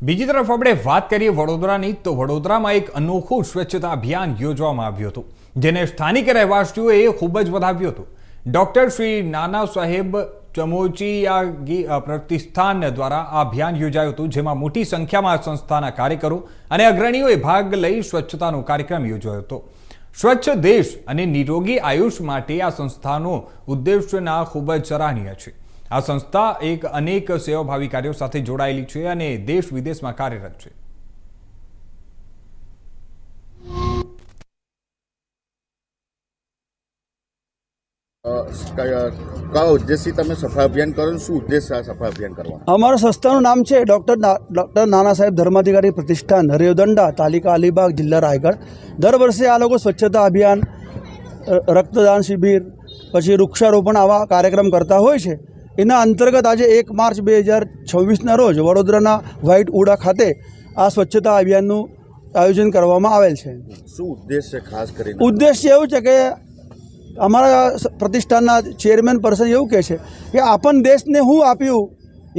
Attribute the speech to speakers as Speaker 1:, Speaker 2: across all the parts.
Speaker 1: બીજી તરફ આપણે વાત કરીએ વડોદરાની, તો વડોદરામાં એક અનોખું સ્વચ્છતા અભિયાન યોજવામાં આવ્યું હતું, જેને સ્થાનિક રહેવાસીઓએ ખૂબ જ વધાવ્યું હતું. ડોક્ટર શ્રી નાના સાહેબ ચમોચિયા પ્રતિષ્ઠાન દ્વારા આ અભિયાન યોજાયું હતું, જેમાં મોટી સંખ્યામાં સંસ્થાના કાર્યકરો અને અગ્રણીઓએ ભાગ લઈ સ્વચ્છતાનો કાર્યક્રમ યોજાયો હતો. સ્વચ્છ દેશ અને નિરોગી આયુષ માટે આ સંસ્થાનો ઉદ્દેશના ખૂબ જ સરાહનીય છે. આ સંસ્થા અનેક સેવાભાવી કાર્યો સાથે જોડાયેલી છે અને દેશ વિદેશમાં કાર્યરત છે.
Speaker 2: કયા ઉદ્દેશથી તમે સફાઈ અભિયાન કરો? શું ઉદ્દેશ આ સફાઈ અભિયાન કરવાનો?
Speaker 3: અમારા સંસ્થાનું નામ છે ડૉક્ટર નાના સાહેબ ધર્માધિકારી પ્રતિષ્ઠાન, રેવદંડા, તાલુકા અલીબાગ, જિલ્લા રાયગઢ. દર વર્ષે આ લોકો સ્વચ્છતા અભિયાન, રક્તદાન શિબિર, પછી વૃક્ષારોપણ આવા કાર્યક્રમ કરતા હોય છે. એના અંતર્ગત આજે 1 માર્ચ 2026ના રોજ વડોદરાના વ્હાઇટ ઉડા ખાતે આ સ્વચ્છતા અભિયાનનું આયોજન કરવામાં આવેલ છે.
Speaker 2: શું ઉદ્દેશ છે ખાસ કરીને?
Speaker 3: ઉદ્દેશ્ય એવું છે કે અમારા પ્રતિષ્ઠાનના ચેરમેન પર્સન એવું કહે છે કે આપણ દેશને શું આપ્યું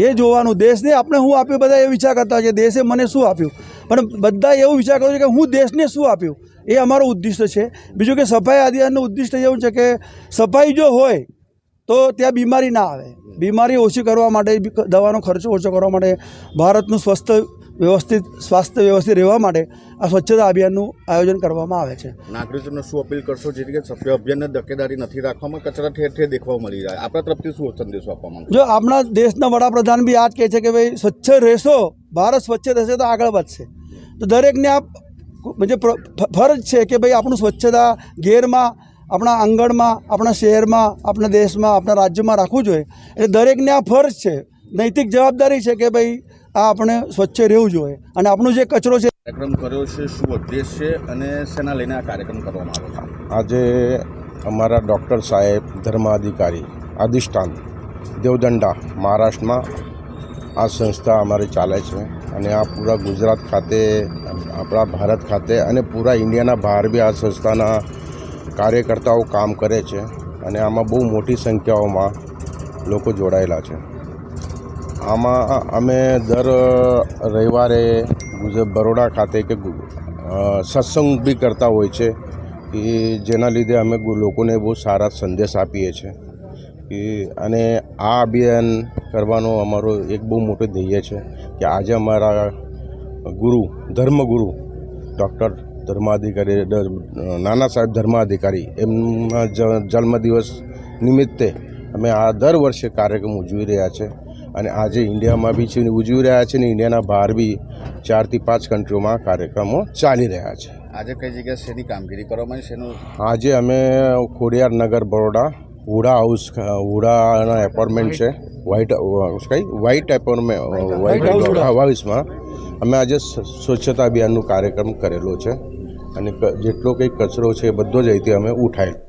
Speaker 3: એ જોવાનું, દેશને આપણે શું આપ્યું બધા એ વિચાર કરતા હોય છે, દેશે મને શું આપ્યું, પણ બધા એવું વિચાર કરે છે કે હું દેશને શું આપ્યું. એ અમારું ઉદ્દિષ્ટ છે. બીજું કે સફાઈ અભિયાનનું ઉદ્દિષ્ટ એવું છે કે સફાઈ જો હોય તો ત્યાં બીમારી ના આવે. બીમારી ઓછી કરવા માટે, દવાનો ખર્ચો ઓછો કરવા માટે, ભારતનું સ્વાસ્થ્ય વ્યવસ્થિત રહેવા માટે આ સ્વચ્છતા અભિયાનનું આયોજન કરવામાં આવે છે.
Speaker 2: નાગરિકોને શું અપીલ કરશો જેથી કે સફાઈ અભિયાનને દકેદારી નથી રાખવામાં, કચરા ઠેર ઠેર દેખવા મળી જાય? આપણા તરફથી શું સંદેશો આપવા માંગો?
Speaker 3: જો આપણા દેશના વડાપ્રધાન બી આ જ કહે છે કે ભાઈ સ્વચ્છ રહેશો, ભારત સ્વચ્છ રહેશે તો આગળ વધશે. તો દરેકને આ ફરજ છે કે ભાઈ આપણું સ્વચ્છતા ઘેરમાં, આપણા આંગણમાં, આપણા શહેરમાં, આપણા દેશમાં, આપણા રાજ્યમાં રાખવું જોઈએ. એટલે દરેકને આ ફરજ છે, નૈતિક જવાબદારી છે કે ભાઈ આ આપણે સ્વચ્છ રહેવું જોઈએ. અને આપણું જે કચરો છે
Speaker 2: કાર્યક્રમ કર્યો છે, શું ઉદ્દેશ છે અને શેના લઈને આ કાર્યક્રમ કરવામાં આવ્યો છે?
Speaker 4: આજે અમારા ડૉક્ટર સાહેબ ધર્માધિકારી અધિષ્ઠાન દેવદંડા મહારાષ્ટ્રમાં આ સંસ્થા અમારી ચાલે છે અને આ પૂરા ગુજરાત ખાતે, આપણા ભારત ખાતે અને પૂરા ઇન્ડિયાના બહાર બી આ સંસ્થાના કાર્યકર્તાઓ કામ કરે છે અને આમાં બહુ મોટી સંખ્યાઓમાં લોકો જોડાયેલા છે. આમાં અમે દર રવિવારે બરોડા ખાતે કે સત્સંગ બી કરતા હોય છે કે જેના લીધે અમે લોકોને બહુ સારા સંદેશ આપીએ છીએ અને આ અભિયાન કરવાનો અમારો એક બહુ મોટો ધ્યેય છે કે આજે અમારા ધર્મગુરુ ડૉક્ટર ધર્માધિકારી નાના સાહેબ ધર્માધિકારી એમના જન્મદિવસ નિમિત્તે અમે આ દર વર્ષે કાર્યક્રમ ઉજવી રહ્યા છે અને આજે ઇન્ડિયામાં બી ઉજવી રહ્યા છે અને ઇન્ડિયાના બહાર બી 4 થી 5 કન્ટ્રીઓમાં કાર્યક્રમો ચાલી રહ્યા છે.
Speaker 2: આજે કઈ જગ્યાએ શેની કામગીરી કરવામાં શેનું?
Speaker 4: આજે અમે ખોડિયાર નગર બરોડા ઉડાના એપાર્ટમેન્ટ છે, વ્હાઇટ હાઉસમાં અમે આજે સ્વચ્છતા અભિયાનનું કાર્યક્રમ કરેલો છે અને જેટલો કંઈ કચરો છે એ બધો જ અહીંથી અમે ઉઠાયેલો.